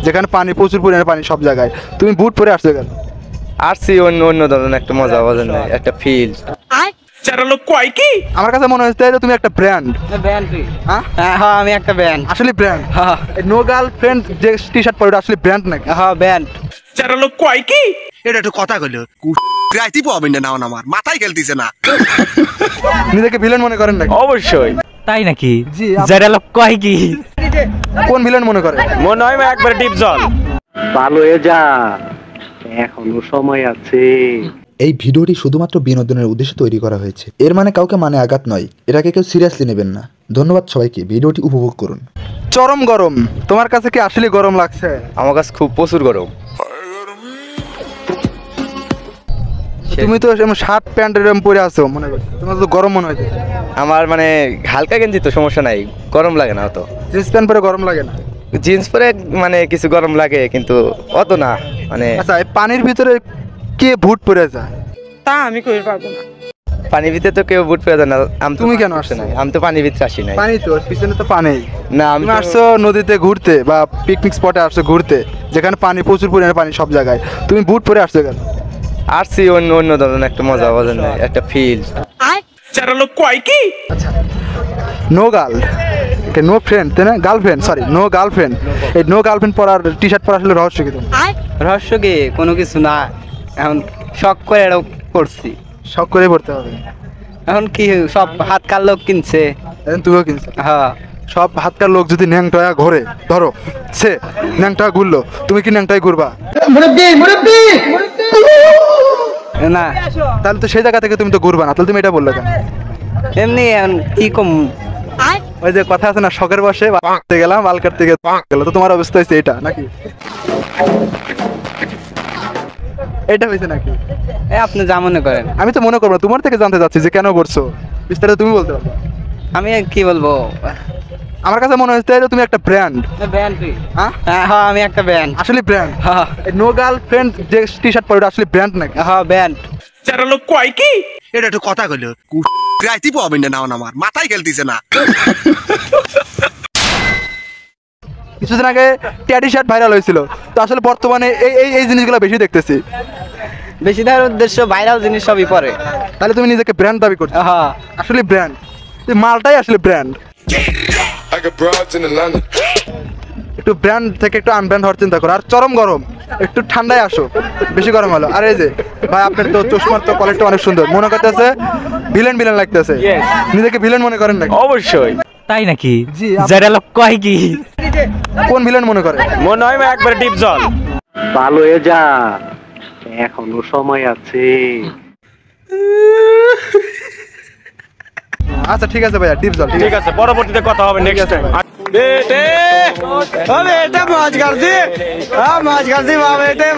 যেখানে পানি প্রচুর পরিমাণে পানি সব জায়গায়, তুমি বুট পরে আসছো কেন? আসছি অন্য অন্য ধরনের একটা মজা পাওয়ার জন্য, একটা ফিল। আমার কাছে মনে হচ্ছে যে তুমি একটা ব্র্যান্ড। হ্যাঁ আমি একটা ব্যান্ড। আসলে ব্র্যান্ড? নো গার্লফ্রেন্ড যে টি শার্ট পরে ওটা আসলে ব্র্যান্ড নাকি? হ্যাঁ ব্যান্ড। এটা একটু কথা কইলো রাইতি পাবেন না আমার মাথায় খেলতেছে না। নিজেকে ভিলেন মনে করেন নাকি? অবশ্যই। তাই নাকি? জি। যারা লোক কয় কি কোন ভিলেন মনে করে? মনে হয় একবার ডিপ জল। ভালো হয়ে যা, এখনো সময় আছে। এই ভিডিওটি শুধুমাত্র বিনোদনের উদ্দেশ্যে তৈরি করা হয়েছে, এর মানে কাউকে মানে আঘাত নয়। এটাকে কেউ সিরিয়াসলি নেবেন না। ধন্যবাদ সবাইকে, ভিডিওটি উপভোগ করুন। চরম গরম, তোমার কাছে কি আসলে গরম লাগছে? আমার কাছে খুব প্রচুর গরম। তুমি তো শার্ট প্যান্ট এরকম পরে আছো, মনে করছো তোমার তো গরম মনে হয়েছে? আমার মানে হালকা গেঞ্জি তো সমস্যা নাই, গরম লাগে না অত। জিন্স প্যান্ট পরে গরম লাগে না? জিন্স পরে মানে কিছু গরম লাগে কিন্তু অত না মানে। আচ্ছা, এই পানির ভিতরে কে বুট পরে যায়? তা আমি কই পারবো না। পানির ভিতরে তো কেউ বুট পরে যায় না। তুমি কেন আসছো না? আমি তো পানির ভিতরে আসি নাই। পানি তো পিছনে তো পানি না, আমি তুমি আসছো নদীতে ঘুরতে বা পিকনিক স্পটে আসছো ঘুরতে, যেখানে পানি প্রচুর পরিমাণে পানি সব জায়গায়, তুমি বুট পরে আসছো কেন? আসছি অন্য অন্য ধরনের একটা মজা পাওয়ার জন্য, একটা ফিল। আচ্ছা, নো গার্ল, নো ফ্রেন্ড, তাই না? Girlfriend, sorry, no girlfriend. এই নো গার্লফ্রেন্ড পরার টি শার্ট পরা আসলে রহস্য কি তোমার? রহস্য কি? কোনো কিছু না, এখন শখ করে এটা করছি। শখ করে পড়তে হবে। এখন কি সব হাতকার লোক কিনছে। এখন তুইও কিনছো? হ্যাঁ। সব হাতকার লোক যদি ন্যাংটয়া ঘোরে, ধরো সে ন্যাংটা ঘুরলো, তুমি কি ন্যাংটাই ঘুরবা? না তাহলে তো সেই জায়গা থেকে তুমি তো ঘুরবা না, তাহলে তুমি এটা বললো কেন? এমনি এখন কি কম। ওই যে কথা আছে না, শখের বসে বালকাতে গেলাম, বালকার থেকে গেল, তো তোমার অবস্থা হয়েছে এটা নাকি? এটা হয়েছে নাকি? আপনি যা মনে করেন। আমি তো মনে করবো না, তোমার থেকে জানতে চাচ্ছি যে কেন করছো, বিস্তারিত তুমি বলতে পারবে। আমি কি বলবো, আমার কাছে মনে হচ্ছে যে তুমি একটা ব্র্যান্ড। ব্যান্ড? হ্যাঁ হ্যাঁ আমি একটা ব্যান্ড। আসলে ব্র্যান্ড? হ্যাঁ। নো গার্লফ্রেন্ড যে টি শার্ট পরে ওটা আসলে ব্র্যান্ড নাকি? হ্যাঁ ব্যান্ড। এটা একটু কথা কইলো রাইতি পাবেন না আমার মাথায় খেলতেছে না। কিছুদিন আগে ট্যাডি শার্ট ভাইরাল হয়েছিল, তো আসলে বর্তমানে এই এই জিনিসগুলো বেশি দেখতেছি। বেশি দেওয়ার উদ্দেশ্য ভাইরাল জিনিস সবই পরে। তাহলে তুমি নিজেকে ব্র্যান্ড দাবি করছো? হ্যাঁ আসলে ব্র্যান্ড, মালটাই আসলে ব্র্যান্ড। একটু ব্র্যান্ড থেকে একটু আনব্র্যান্ড হওয়ার চিন্তা করো। আর চরম গরম, একটু ঠান্ডায় আসো, বেশি গরম হলো। আর এই যে ভাই, আপনার তো চশমার তো কোয়ালিটি অনেক সুন্দর, মনে করতেছে ভিলেন ভিলেন লাগতেছে। নিজেকে ভিলেন মনে করেন নাকি? অবশ্যই। তাই নাকি? জি। যারা লোক কয় কি কোন ভিলেন মনে করে? মনে হয় একবার ডিপ জল। ভালো হয়ে যা, এখনো সময় আছে। আচ্ছা ঠিক আছে ভাইয়া, ডিপ জল। ঠিক আছে, পরবর্তীতে কথা হবে নেক্সট টাইম। বেটে মাছ কাটছি, মাছ কাটছি বেটে।